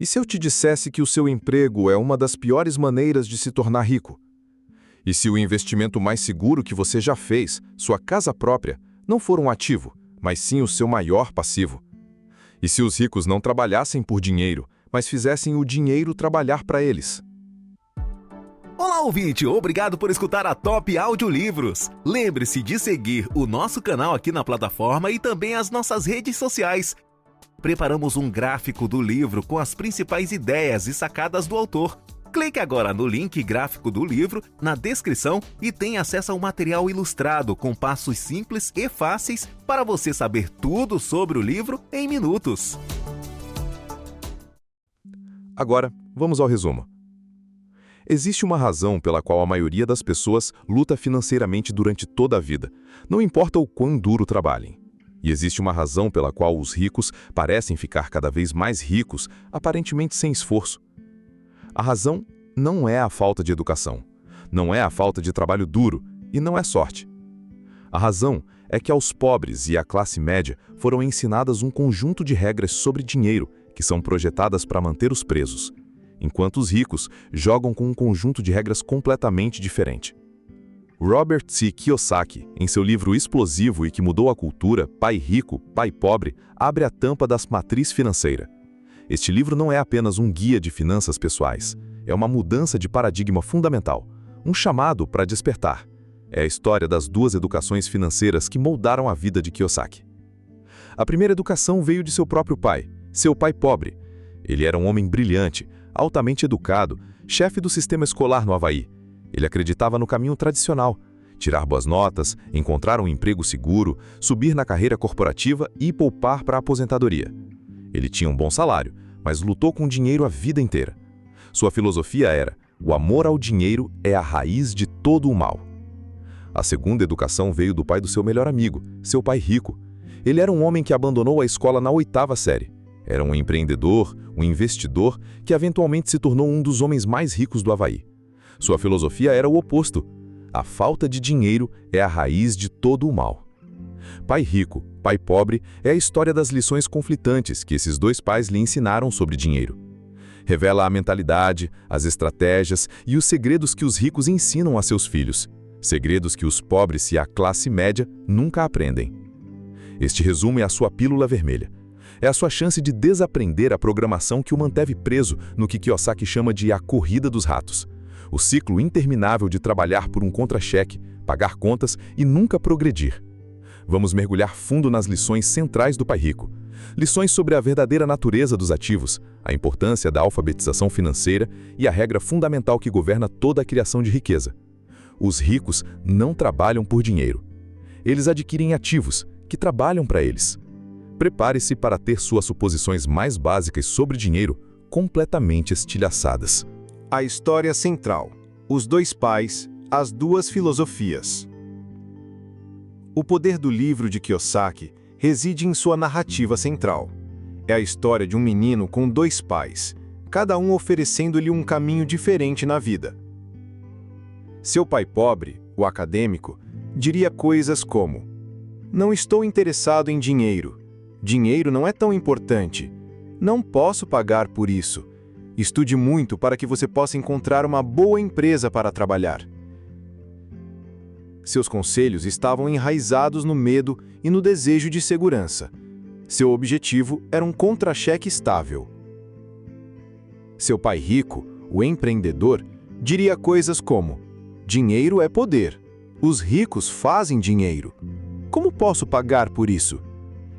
E se eu te dissesse que o seu emprego é uma das piores maneiras de se tornar rico? E se o investimento mais seguro que você já fez, sua casa própria, não for um ativo, mas sim o seu maior passivo? E se os ricos não trabalhassem por dinheiro, mas fizessem o dinheiro trabalhar para eles? Olá, ouvinte! Obrigado por escutar a Top Audiolivros. Lembre-se de seguir o nosso canal aqui na plataforma e também as nossas redes sociais. Preparamos um gráfico do livro com as principais ideias e sacadas do autor. Clique agora no link gráfico do livro na descrição e tenha acesso ao material ilustrado com passos simples e fáceis para você saber tudo sobre o livro em minutos. Agora, vamos ao resumo. Existe uma razão pela qual a maioria das pessoas luta financeiramente durante toda a vida, não importa o quão duro trabalhem. E existe uma razão pela qual os ricos parecem ficar cada vez mais ricos, aparentemente sem esforço. A razão não é a falta de educação, não é a falta de trabalho duro e não é sorte. A razão é que aos pobres e à classe média foram ensinadas um conjunto de regras sobre dinheiro que são projetadas para manter-os presos, enquanto os ricos jogam com um conjunto de regras completamente diferente. Robert C. Kiyosaki, em seu livro explosivo e que mudou a cultura, Pai Rico, Pai Pobre, abre a tampa da matriz financeira. Este livro não é apenas um guia de finanças pessoais, é uma mudança de paradigma fundamental, um chamado para despertar. É a história das duas educações financeiras que moldaram a vida de Kiyosaki. A primeira educação veio de seu próprio pai, seu pai pobre. Ele era um homem brilhante, altamente educado, chefe do sistema escolar no Havaí. Ele acreditava no caminho tradicional, tirar boas notas, encontrar um emprego seguro, subir na carreira corporativa e poupar para a aposentadoria. Ele tinha um bom salário, mas lutou com dinheiro a vida inteira. Sua filosofia era: o amor ao dinheiro é a raiz de todo o mal. A segunda educação veio do pai do seu melhor amigo, seu pai rico. Ele era um homem que abandonou a escola na 8ª série. Era um empreendedor, um investidor, que eventualmente se tornou um dos homens mais ricos do Havaí. Sua filosofia era o oposto. A falta de dinheiro é a raiz de todo o mal. Pai Rico, Pai Pobre é a história das lições conflitantes que esses dois pais lhe ensinaram sobre dinheiro. Revela a mentalidade, as estratégias e os segredos que os ricos ensinam a seus filhos, segredos que os pobres e a classe média nunca aprendem. Este resumo é a sua pílula vermelha. É a sua chance de desaprender a programação que o manteve preso no que Kiyosaki chama de a corrida dos ratos. O ciclo interminável de trabalhar por um contra-cheque, pagar contas e nunca progredir. Vamos mergulhar fundo nas lições centrais do Pai Rico. Lições sobre a verdadeira natureza dos ativos, a importância da alfabetização financeira e a regra fundamental que governa toda a criação de riqueza. Os ricos não trabalham por dinheiro. Eles adquirem ativos, que trabalham para eles. Prepare-se para ter suas suposições mais básicas sobre dinheiro completamente estilhaçadas. A história central. Os dois pais, as duas filosofias. O poder do livro de Kiyosaki reside em sua narrativa central. É a história de um menino com dois pais, cada um oferecendo-lhe um caminho diferente na vida. Seu pai pobre, o acadêmico, diria coisas como: "Não estou interessado em dinheiro. Dinheiro não é tão importante. Não posso pagar por isso. Estude muito para que você possa encontrar uma boa empresa para trabalhar." Seus conselhos estavam enraizados no medo e no desejo de segurança. Seu objetivo era um contra-cheque estável. Seu pai rico, o empreendedor, diria coisas como: "Dinheiro é poder. Os ricos fazem dinheiro. Como posso pagar por isso?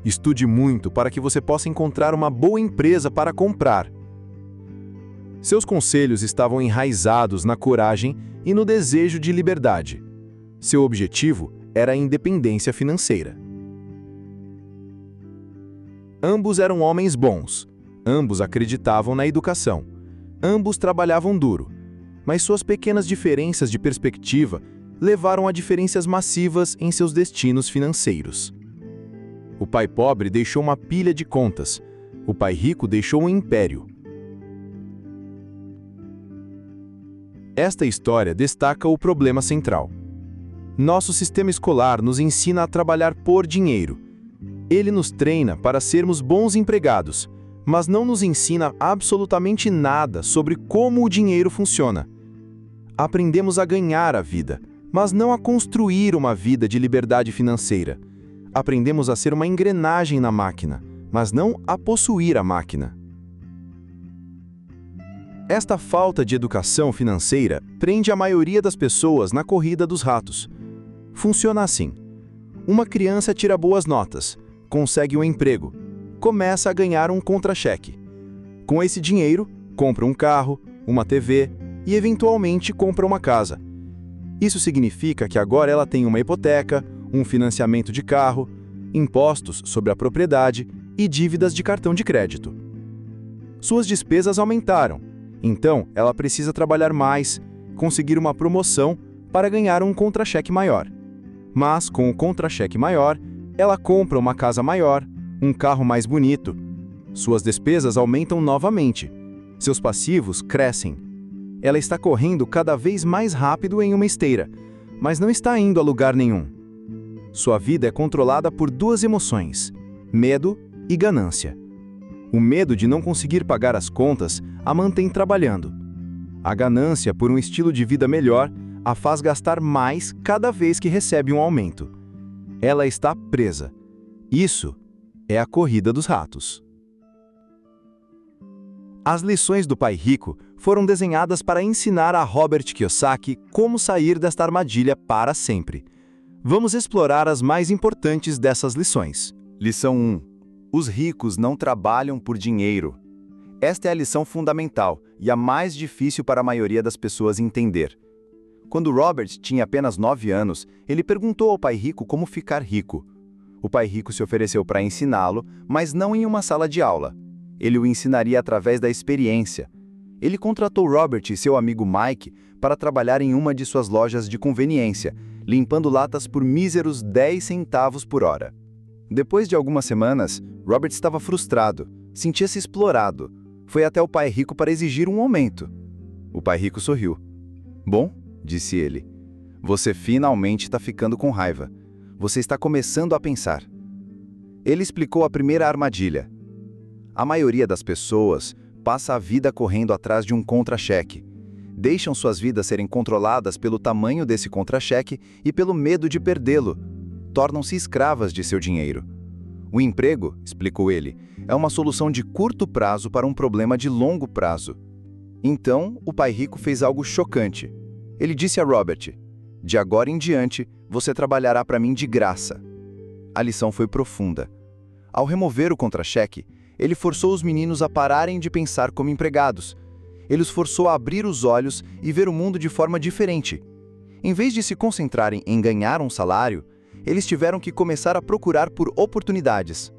Estude muito para que você possa encontrar uma boa empresa para comprar." Seus conselhos estavam enraizados na coragem e no desejo de liberdade. Seu objetivo era a independência financeira. Ambos eram homens bons. Ambos acreditavam na educação. Ambos trabalhavam duro. Mas suas pequenas diferenças de perspectiva levaram a diferenças massivas em seus destinos financeiros. O pai pobre deixou uma pilha de contas. O pai rico deixou um império. Esta história destaca o problema central. Nosso sistema escolar nos ensina a trabalhar por dinheiro. Ele nos treina para sermos bons empregados, mas não nos ensina absolutamente nada sobre como o dinheiro funciona. Aprendemos a ganhar a vida, mas não a construir uma vida de liberdade financeira. Aprendemos a ser uma engrenagem na máquina, mas não a possuir a máquina. Esta falta de educação financeira prende a maioria das pessoas na corrida dos ratos. Funciona assim: uma criança tira boas notas, consegue um emprego, começa a ganhar um contra-cheque. Com esse dinheiro, compra um carro, uma TV e, eventualmente, compra uma casa. Isso significa que agora ela tem uma hipoteca, um financiamento de carro, impostos sobre a propriedade e dívidas de cartão de crédito. Suas despesas aumentaram, então ela precisa trabalhar mais, conseguir uma promoção para ganhar um contra-cheque maior. Mas, com o contra-cheque maior, ela compra uma casa maior, um carro mais bonito. Suas despesas aumentam novamente. Seus passivos crescem. Ela está correndo cada vez mais rápido em uma esteira, mas não está indo a lugar nenhum. Sua vida é controlada por duas emoções: medo e ganância. O medo de não conseguir pagar as contas a mantém trabalhando. A ganância por um estilo de vida melhor a faz gastar mais cada vez que recebe um aumento. Ela está presa. Isso é a corrida dos ratos. As lições do Pai Rico foram desenhadas para ensinar a Robert Kiyosaki como sair desta armadilha para sempre. Vamos explorar as mais importantes dessas lições. Lição 1. Os ricos não trabalham por dinheiro. Esta é a lição fundamental e a mais difícil para a maioria das pessoas entender. Quando Robert tinha apenas 9 anos, ele perguntou ao Pai Rico como ficar rico. O Pai Rico se ofereceu para ensiná-lo, mas não em uma sala de aula. Ele o ensinaria através da experiência. Ele contratou Robert e seu amigo Mike para trabalhar em uma de suas lojas de conveniência, limpando latas por míseros 10 centavos por hora. Depois de algumas semanas, Robert estava frustrado, sentia-se explorado. Foi até o Pai Rico para exigir um aumento. O Pai Rico sorriu. "Bom", disse ele, "você finalmente está ficando com raiva. Você está começando a pensar." Ele explicou a primeira armadilha. A maioria das pessoas passa a vida correndo atrás de um contra-cheque. Deixam suas vidas serem controladas pelo tamanho desse contra-cheque e pelo medo de perdê-lo. Tornam-se escravas de seu dinheiro. O emprego, explicou ele, é uma solução de curto prazo para um problema de longo prazo. Então, o Pai Rico fez algo chocante. Ele disse a Robert: "De agora em diante, você trabalhará para mim de graça." A lição foi profunda. Ao remover o contra-cheque, ele forçou os meninos a pararem de pensar como empregados. Ele os forçou a abrir os olhos e ver o mundo de forma diferente. Em vez de se concentrarem em ganhar um salário, eles tiveram que começar a procurar por oportunidades.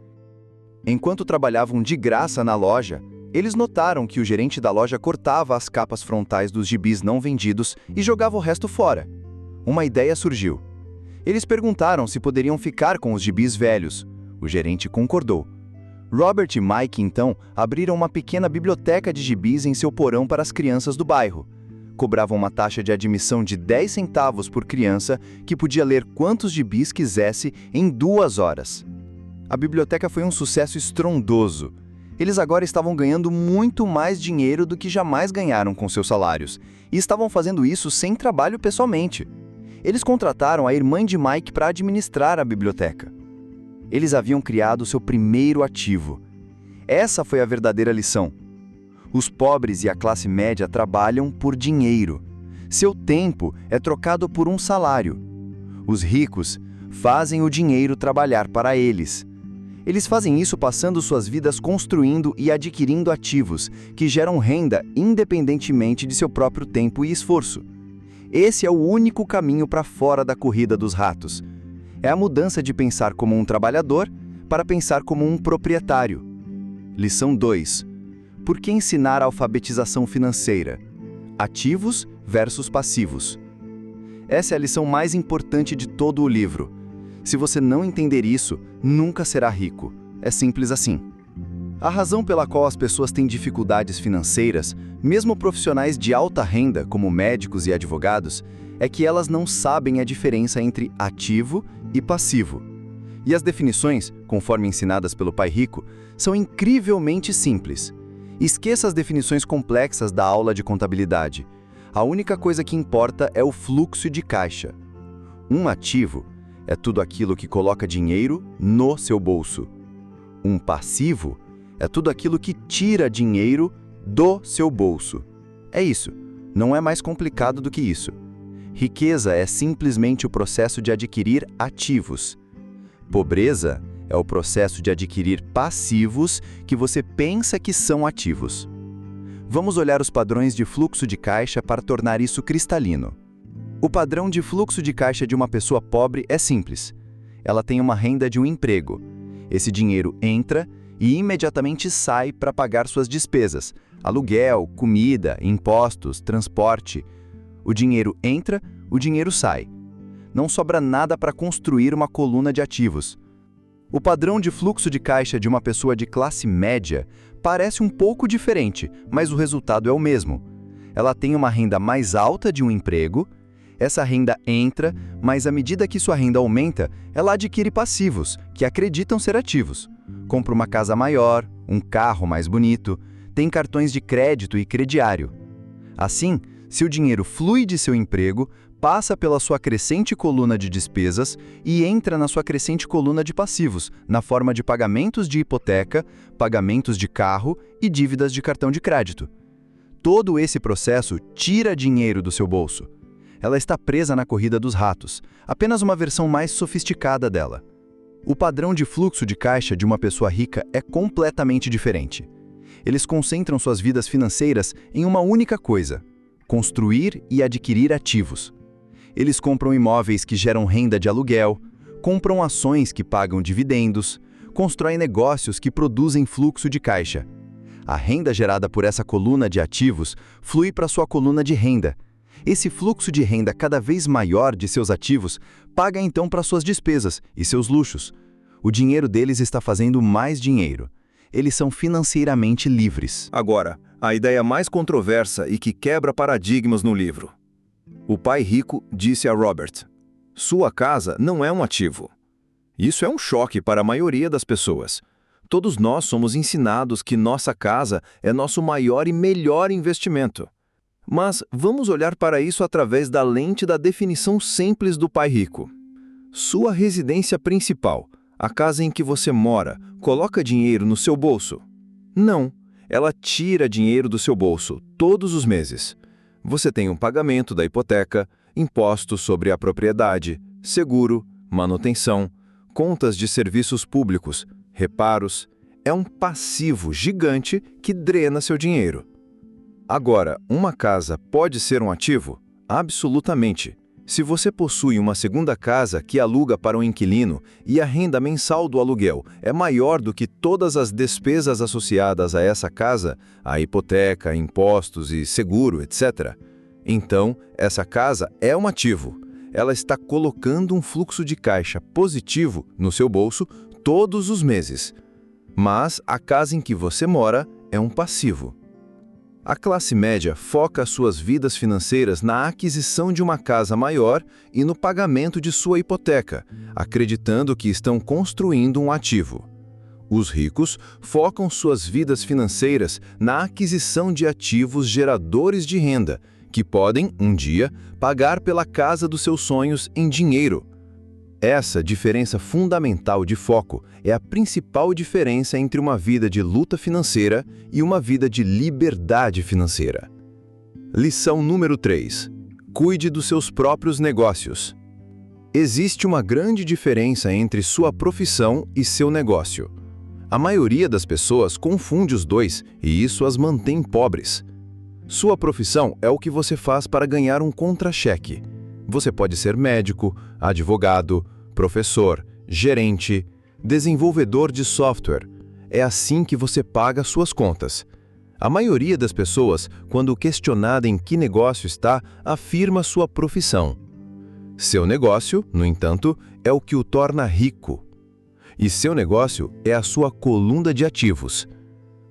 Enquanto trabalhavam de graça na loja, eles notaram que o gerente da loja cortava as capas frontais dos gibis não vendidos e jogava o resto fora. Uma ideia surgiu. Eles perguntaram se poderiam ficar com os gibis velhos. O gerente concordou. Robert e Mike, então, abriram uma pequena biblioteca de gibis em seu porão para as crianças do bairro. Cobravam uma taxa de admissão de 10 centavos por criança, que podia ler quantos gibis quisesse em 2 horas. A biblioteca foi um sucesso estrondoso. Eles agora estavam ganhando muito mais dinheiro do que jamais ganharam com seus salários, e estavam fazendo isso sem trabalho pessoalmente. Eles contrataram a irmã de Mike para administrar a biblioteca. Eles haviam criado seu primeiro ativo. Essa foi a verdadeira lição. Os pobres e a classe média trabalham por dinheiro. Seu tempo é trocado por um salário. Os ricos fazem o dinheiro trabalhar para eles. Eles fazem isso passando suas vidas construindo e adquirindo ativos que geram renda independentemente de seu próprio tempo e esforço. Esse é o único caminho para fora da corrida dos ratos. É a mudança de pensar como um trabalhador para pensar como um proprietário. Lição 2. Por que ensinar a alfabetização financeira? Ativos versus passivos. Essa é a lição mais importante de todo o livro. Se você não entender isso, nunca será rico. É simples assim. A razão pela qual as pessoas têm dificuldades financeiras, mesmo profissionais de alta renda, como médicos e advogados, é que elas não sabem a diferença entre ativo e passivo. E as definições, conforme ensinadas pelo pai rico, são incrivelmente simples. Esqueça as definições complexas da aula de contabilidade. A única coisa que importa é o fluxo de caixa. Um ativo é tudo aquilo que coloca dinheiro no seu bolso. Um passivo é tudo aquilo que tira dinheiro do seu bolso. É isso, não é mais complicado do que isso. Riqueza é simplesmente o processo de adquirir ativos. Pobreza é o processo de adquirir passivos que você pensa que são ativos. Vamos olhar os padrões de fluxo de caixa para tornar isso cristalino. O padrão de fluxo de caixa de uma pessoa pobre é simples. Ela tem uma renda de um emprego. Esse dinheiro entra e imediatamente sai para pagar suas despesas: aluguel, comida, impostos, transporte. O dinheiro entra, o dinheiro sai. Não sobra nada para construir uma coluna de ativos. O padrão de fluxo de caixa de uma pessoa de classe média parece um pouco diferente, mas o resultado é o mesmo. Ela tem uma renda mais alta de um emprego. Essa renda entra, mas à medida que sua renda aumenta, ela adquire passivos, que acreditam ser ativos. Compra uma casa maior, um carro mais bonito, tem cartões de crédito e crediário. Assim, se o dinheiro flui de seu emprego, passa pela sua crescente coluna de despesas e entra na sua crescente coluna de passivos, na forma de pagamentos de hipoteca, pagamentos de carro e dívidas de cartão de crédito. Todo esse processo tira dinheiro do seu bolso. Ela está presa na corrida dos ratos, apenas uma versão mais sofisticada dela. O padrão de fluxo de caixa de uma pessoa rica é completamente diferente. Eles concentram suas vidas financeiras em uma única coisa: construir e adquirir ativos. Eles compram imóveis que geram renda de aluguel, compram ações que pagam dividendos, constroem negócios que produzem fluxo de caixa. A renda gerada por essa coluna de ativos flui para sua coluna de renda. Esse fluxo de renda cada vez maior de seus ativos paga então para suas despesas e seus luxos. O dinheiro deles está fazendo mais dinheiro. Eles são financeiramente livres. Agora, a ideia mais controversa e que quebra paradigmas no livro. O pai rico disse a Robert: "Sua casa não é um ativo." Isso é um choque para a maioria das pessoas. Todos nós somos ensinados que nossa casa é nosso maior e melhor investimento. Mas vamos olhar para isso através da lente da definição simples do pai rico. Sua residência principal, a casa em que você mora, coloca dinheiro no seu bolso? Não, ela tira dinheiro do seu bolso todos os meses. Você tem um pagamento da hipoteca, impostos sobre a propriedade, seguro, manutenção, contas de serviços públicos, reparos. É um passivo gigante que drena seu dinheiro. Agora, uma casa pode ser um ativo? Absolutamente. Se você possui uma segunda casa que aluga para um inquilino e a renda mensal do aluguel é maior do que todas as despesas associadas a essa casa, a hipoteca, impostos e seguro, etc., então essa casa é um ativo. Ela está colocando um fluxo de caixa positivo no seu bolso todos os meses. Mas a casa em que você mora é um passivo. A classe média foca suas vidas financeiras na aquisição de uma casa maior e no pagamento de sua hipoteca, acreditando que estão construindo um ativo. Os ricos focam suas vidas financeiras na aquisição de ativos geradores de renda, que podem, um dia, pagar pela casa dos seus sonhos em dinheiro. Essa diferença fundamental de foco é a principal diferença entre uma vida de luta financeira e uma vida de liberdade financeira. Lição número 3. Cuide dos seus próprios negócios. Existe uma grande diferença entre sua profissão e seu negócio. A maioria das pessoas confunde os dois e isso as mantém pobres. Sua profissão é o que você faz para ganhar um contra-cheque. Você pode ser médico, advogado, professor, gerente, desenvolvedor de software. É assim que você paga suas contas. A maioria das pessoas, quando questionada em que negócio está, afirma sua profissão. Seu negócio, no entanto, é o que o torna rico. E seu negócio é a sua coluna de ativos.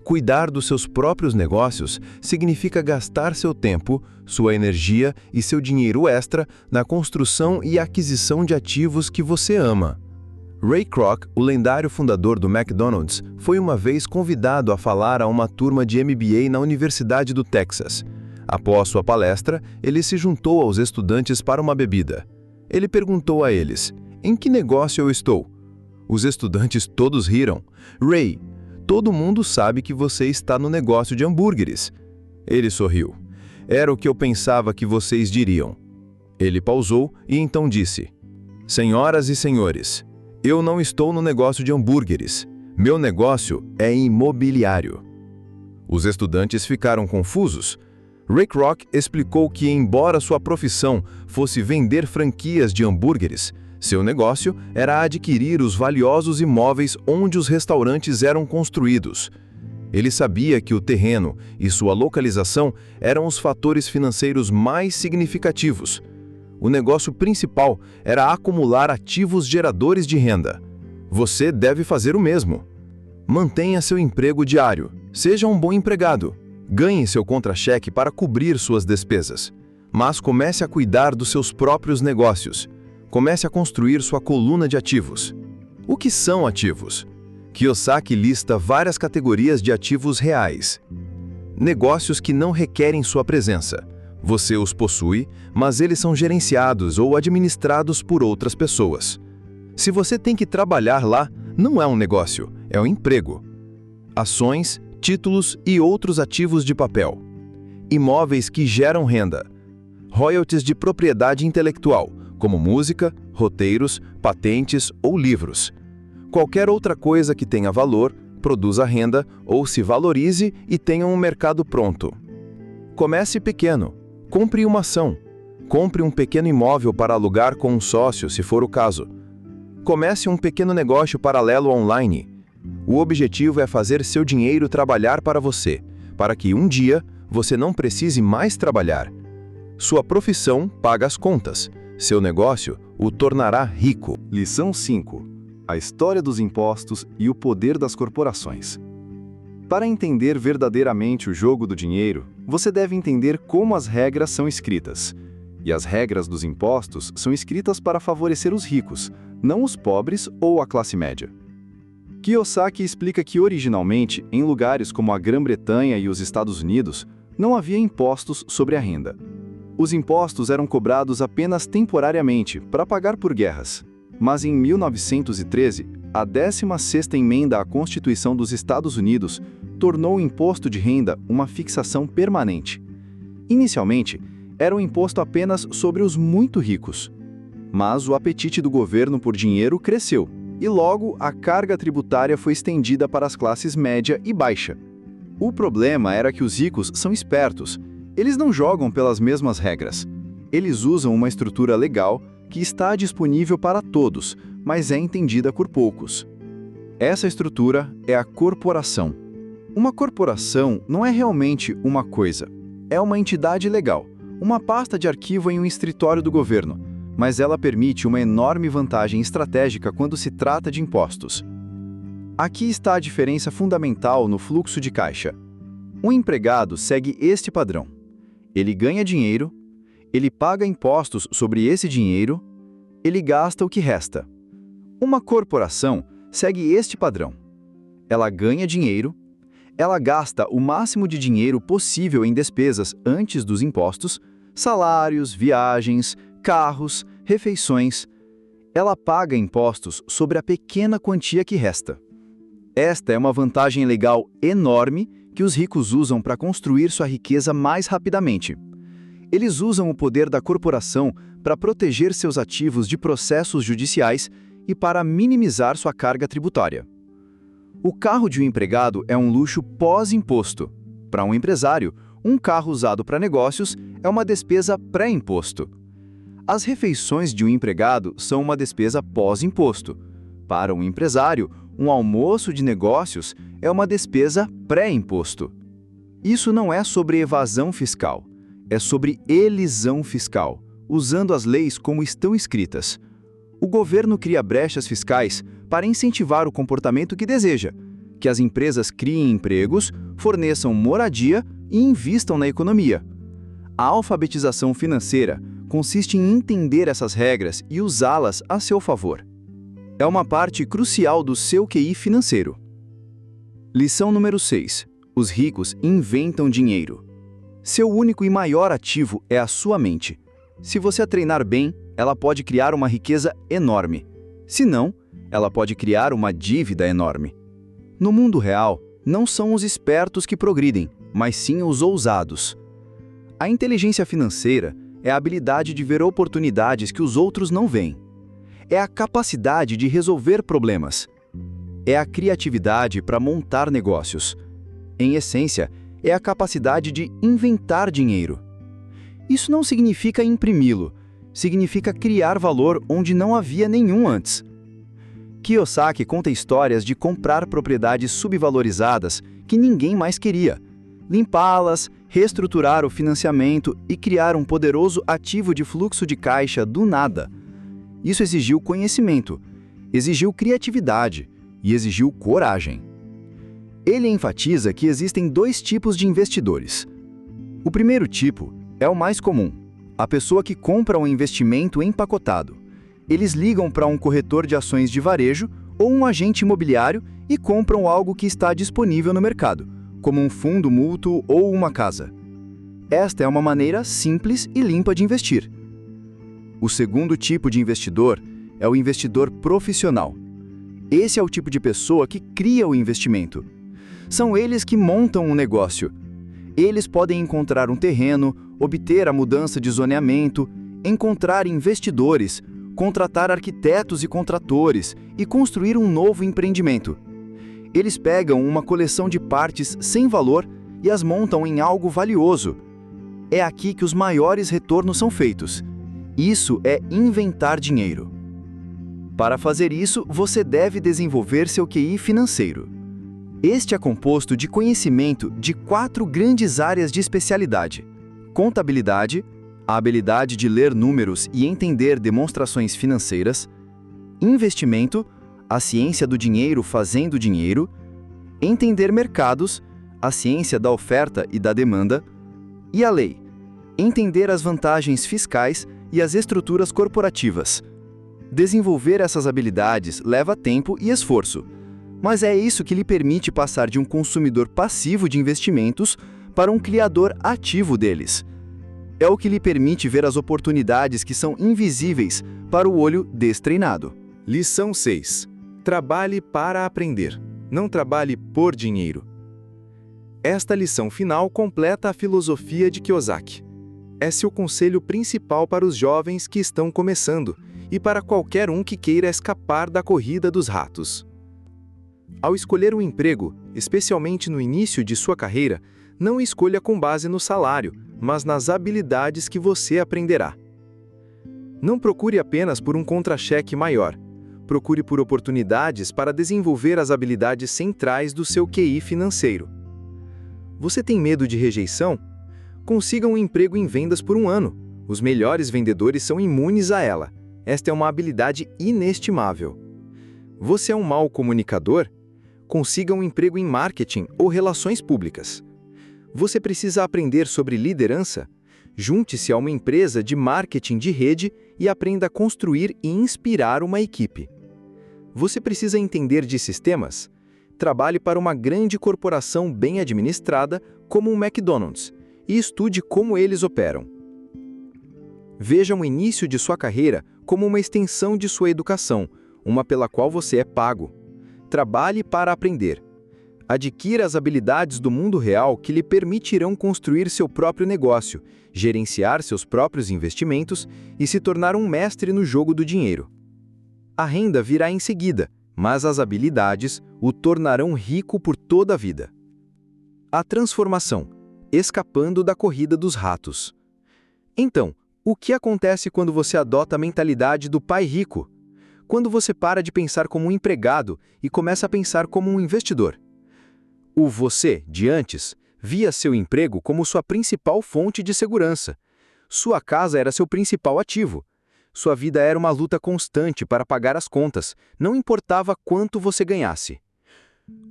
Cuidar dos seus próprios negócios significa gastar seu tempo, sua energia e seu dinheiro extra na construção e aquisição de ativos que você ama. Ray Kroc, o lendário fundador do McDonald's, foi uma vez convidado a falar a uma turma de MBA na Universidade do Texas. Após sua palestra, ele se juntou aos estudantes para uma bebida. Ele perguntou a eles: "Em que negócio eu estou?" Os estudantes todos riram. "Ray, todo mundo sabe que você está no negócio de hambúrgueres." Ele sorriu. "Era o que eu pensava que vocês diriam." Ele pausou e então disse: "Senhoras e senhores, eu não estou no negócio de hambúrgueres. Meu negócio é imobiliário." Os estudantes ficaram confusos. Ray Kroc explicou que, embora sua profissão fosse vender franquias de hambúrgueres, seu negócio era adquirir os valiosos imóveis onde os restaurantes eram construídos. Ele sabia que o terreno e sua localização eram os fatores financeiros mais significativos. O negócio principal era acumular ativos geradores de renda. Você deve fazer o mesmo. Mantenha seu emprego diário. Seja um bom empregado. Ganhe seu contra-cheque para cobrir suas despesas. Mas comece a cuidar dos seus próprios negócios. Comece a construir sua coluna de ativos. O que são ativos? Kiyosaki lista várias categorias de ativos reais. Negócios que não requerem sua presença. Você os possui, mas eles são gerenciados ou administrados por outras pessoas. Se você tem que trabalhar lá, não é um negócio, é um emprego. Ações, títulos e outros ativos de papel. Imóveis que geram renda. Royalties de propriedade intelectual, como música, roteiros, patentes ou livros. Qualquer outra coisa que tenha valor, produza renda ou se valorize e tenha um mercado pronto. Comece pequeno. Compre uma ação. Compre um pequeno imóvel para alugar com um sócio, se for o caso. Comece um pequeno negócio paralelo online. O objetivo é fazer seu dinheiro trabalhar para você, para que um dia você não precise mais trabalhar. Sua profissão paga as contas. Seu negócio o tornará rico. Lição 5. A história dos impostos e o poder das corporações. Para entender verdadeiramente o jogo do dinheiro, você deve entender como as regras são escritas. E as regras dos impostos são escritas para favorecer os ricos, não os pobres ou a classe média. Kiyosaki explica que originalmente, em lugares como a Grã-Bretanha e os Estados Unidos, não havia impostos sobre a renda. Os impostos eram cobrados apenas temporariamente para pagar por guerras. Mas em 1913, a 16ª emenda à Constituição dos Estados Unidos tornou o imposto de renda uma fixação permanente. Inicialmente, era um imposto apenas sobre os muito ricos. Mas o apetite do governo por dinheiro cresceu, e logo a carga tributária foi estendida para as classes média e baixa. O problema era que os ricos são espertos. Eles não jogam pelas mesmas regras. Eles usam uma estrutura legal que está disponível para todos, mas é entendida por poucos. Essa estrutura é a corporação. Uma corporação não é realmente uma coisa. É uma entidade legal, uma pasta de arquivo em um escritório do governo, mas ela permite uma enorme vantagem estratégica quando se trata de impostos. Aqui está a diferença fundamental no fluxo de caixa. Um empregado segue este padrão. Ele ganha dinheiro, ele paga impostos sobre esse dinheiro, ele gasta o que resta. Uma corporação segue este padrão. Ela ganha dinheiro, ela gasta o máximo de dinheiro possível em despesas antes dos impostos, salários, viagens, carros, refeições. Ela paga impostos sobre a pequena quantia que resta. Esta é uma vantagem legal enorme que os ricos usam para construir sua riqueza mais rapidamente. Eles usam o poder da corporação para proteger seus ativos de processos judiciais e para minimizar sua carga tributária. O carro de um empregado é um luxo pós-imposto. Para um empresário, um carro usado para negócios é uma despesa pré-imposto. As refeições de um empregado são uma despesa pós-imposto. Para um empresário, um almoço de negócios é uma despesa pré-imposto. Isso não é sobre evasão fiscal, é sobre elisão fiscal, usando as leis como estão escritas. O governo cria brechas fiscais para incentivar o comportamento que deseja, que as empresas criem empregos, forneçam moradia e invistam na economia. A alfabetização financeira consiste em entender essas regras e usá-las a seu favor. é uma parte crucial do seu QI financeiro. Lição número 6. Os ricos inventam dinheiro. Seu único e maior ativo é a sua mente. Se você a treinar bem, ela pode criar uma riqueza enorme. Se não, ela pode criar uma dívida enorme. No mundo real, não são os espertos que progridem, mas sim os ousados. A inteligência financeira é a habilidade de ver oportunidades que os outros não veem. É a capacidade de resolver problemas. É a criatividade para montar negócios. Em essência, é a capacidade de inventar dinheiro. Isso não significa imprimi-lo, significa criar valor onde não havia nenhum antes. Kiyosaki conta histórias de comprar propriedades subvalorizadas que ninguém mais queria, limpá-las, reestruturar o financiamento e criar um poderoso ativo de fluxo de caixa do nada. Isso exigiu conhecimento, exigiu criatividade e exigiu coragem. Ele enfatiza que existem 2 tipos de investidores. O primeiro tipo é o mais comum, a pessoa que compra um investimento empacotado. Eles ligam para um corretor de ações de varejo ou um agente imobiliário e compram algo que está disponível no mercado, como um fundo mútuo ou uma casa. Esta é uma maneira simples e limpa de investir. O segundo tipo de investidor é o investidor profissional. Esse é o tipo de pessoa que cria o investimento. São eles que montam um negócio. Eles podem encontrar um terreno, obter a mudança de zoneamento, encontrar investidores, contratar arquitetos e contratores e construir um novo empreendimento. Eles pegam uma coleção de partes sem valor e as montam em algo valioso. É aqui que os maiores retornos são feitos. Isso é inventar dinheiro. Para fazer isso, você deve desenvolver seu QI financeiro. Este é composto de conhecimento de 4 grandes áreas de especialidade: contabilidade, a habilidade de ler números e entender demonstrações financeiras; investimento, a ciência do dinheiro fazendo dinheiro; entender mercados, a ciência da oferta e da demanda; e a lei, entender as vantagens fiscais e as estruturas corporativas. Desenvolver essas habilidades leva tempo e esforço, mas é isso que lhe permite passar de um consumidor passivo de investimentos para um criador ativo deles. É o que lhe permite ver as oportunidades que são invisíveis para o olho destreinado. Lição 6. Trabalhe para aprender, não trabalhe por dinheiro. Esta lição final completa a filosofia de Kiyosaki. É seu conselho principal para os jovens que estão começando e para qualquer um que queira escapar da corrida dos ratos. Ao escolher um emprego, especialmente no início de sua carreira, não escolha com base no salário, mas nas habilidades que você aprenderá. Não procure apenas por um contra-cheque maior. Procure por oportunidades para desenvolver as habilidades centrais do seu QI financeiro. Você tem medo de rejeição? Consiga um emprego em vendas por um ano. Os melhores vendedores são imunes a ela. Esta é uma habilidade inestimável. Você é um mau comunicador? Consiga um emprego em marketing ou relações públicas. Você precisa aprender sobre liderança? Junte-se a uma empresa de marketing de rede e aprenda a construir e inspirar uma equipe. Você precisa entender de sistemas? Trabalhe para uma grande corporação bem administrada, como um McDonald's, e estude como eles operam. Veja o início de sua carreira como uma extensão de sua educação, uma pela qual você é pago. Trabalhe para aprender. Adquira as habilidades do mundo real que lhe permitirão construir seu próprio negócio, gerenciar seus próprios investimentos e se tornar um mestre no jogo do dinheiro. A renda virá em seguida, mas as habilidades o tornarão rico por toda a vida. A transformação, escapando da corrida dos ratos. Então, o que acontece quando você adota a mentalidade do pai rico? Quando você para de pensar como um empregado e começa a pensar como um investidor. O você, de antes, via seu emprego como sua principal fonte de segurança. Sua casa era seu principal ativo. Sua vida era uma luta constante para pagar as contas, não importava quanto você ganhasse.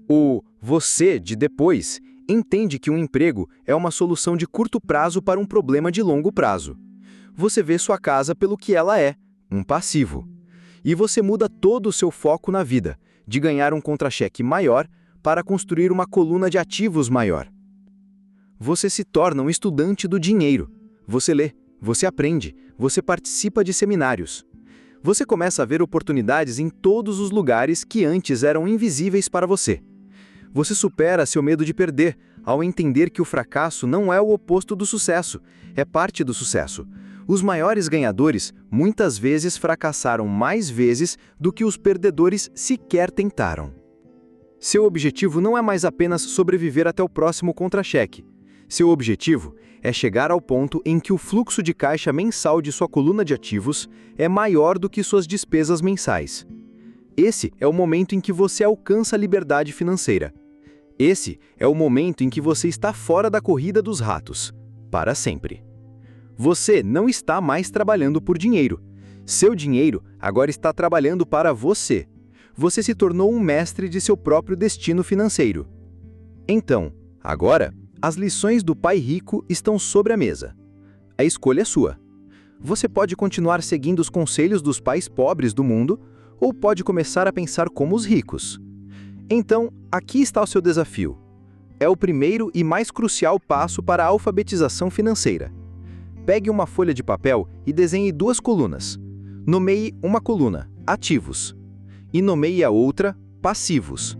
O você, de depois, entende que um emprego é uma solução de curto prazo para um problema de longo prazo. Você vê sua casa pelo que ela é, um passivo. E você muda todo o seu foco na vida, de ganhar um contra-cheque maior para construir uma coluna de ativos maior. Você se torna um estudante do dinheiro. Você lê, você aprende, você participa de seminários. Você começa a ver oportunidades em todos os lugares que antes eram invisíveis para você. Você supera seu medo de perder, ao entender que o fracasso não é o oposto do sucesso, é parte do sucesso. Os maiores ganhadores muitas vezes fracassaram mais vezes do que os perdedores sequer tentaram. Seu objetivo não é mais apenas sobreviver até o próximo contra-cheque. Seu objetivo é chegar ao ponto em que o fluxo de caixa mensal de sua coluna de ativos é maior do que suas despesas mensais. Esse é o momento em que você alcança a liberdade financeira. Esse é o momento em que você está fora da corrida dos ratos, para sempre. Você não está mais trabalhando por dinheiro. Seu dinheiro agora está trabalhando para você. Você se tornou um mestre de seu próprio destino financeiro. Então, agora, as lições do pai rico estão sobre a mesa. A escolha é sua. Você pode continuar seguindo os conselhos dos pais pobres do mundo, ou pode começar a pensar como os ricos. Então, aqui está o seu desafio. É o primeiro e mais crucial passo para a alfabetização financeira. Pegue uma folha de papel e desenhe 2 colunas. Nomeie uma coluna, ativos, e nomeie a outra, passivos.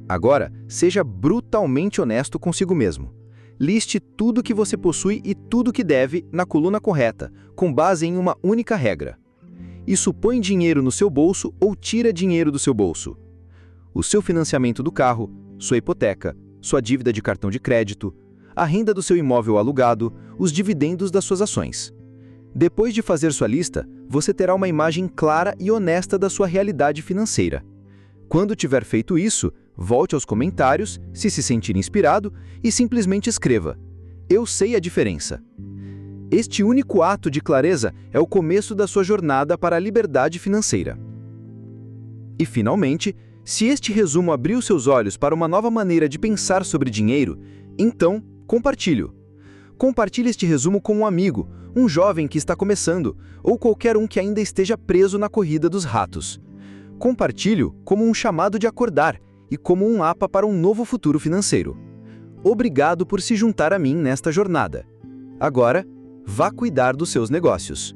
Agora, seja brutalmente honesto consigo mesmo. Liste tudo que você possui e tudo que deve na coluna correta, com base em uma única regra. Isso põe dinheiro no seu bolso ou tira dinheiro do seu bolso. O seu financiamento do carro, sua hipoteca, sua dívida de cartão de crédito, a renda do seu imóvel alugado, os dividendos das suas ações. Depois de fazer sua lista, você terá uma imagem clara e honesta da sua realidade financeira. Quando tiver feito isso, volte aos comentários, se sentir inspirado, e simplesmente escreva: "Eu sei a diferença". Este único ato de clareza é o começo da sua jornada para a liberdade financeira. E, finalmente, se este resumo abriu seus olhos para uma nova maneira de pensar sobre dinheiro, então compartilhe-o. Compartilhe este resumo com um amigo, um jovem que está começando, ou qualquer um que ainda esteja preso na corrida dos ratos. Compartilhe-o como um chamado de acordar e como um mapa para um novo futuro financeiro. Obrigado por se juntar a mim nesta jornada. Agora, vá cuidar dos seus negócios.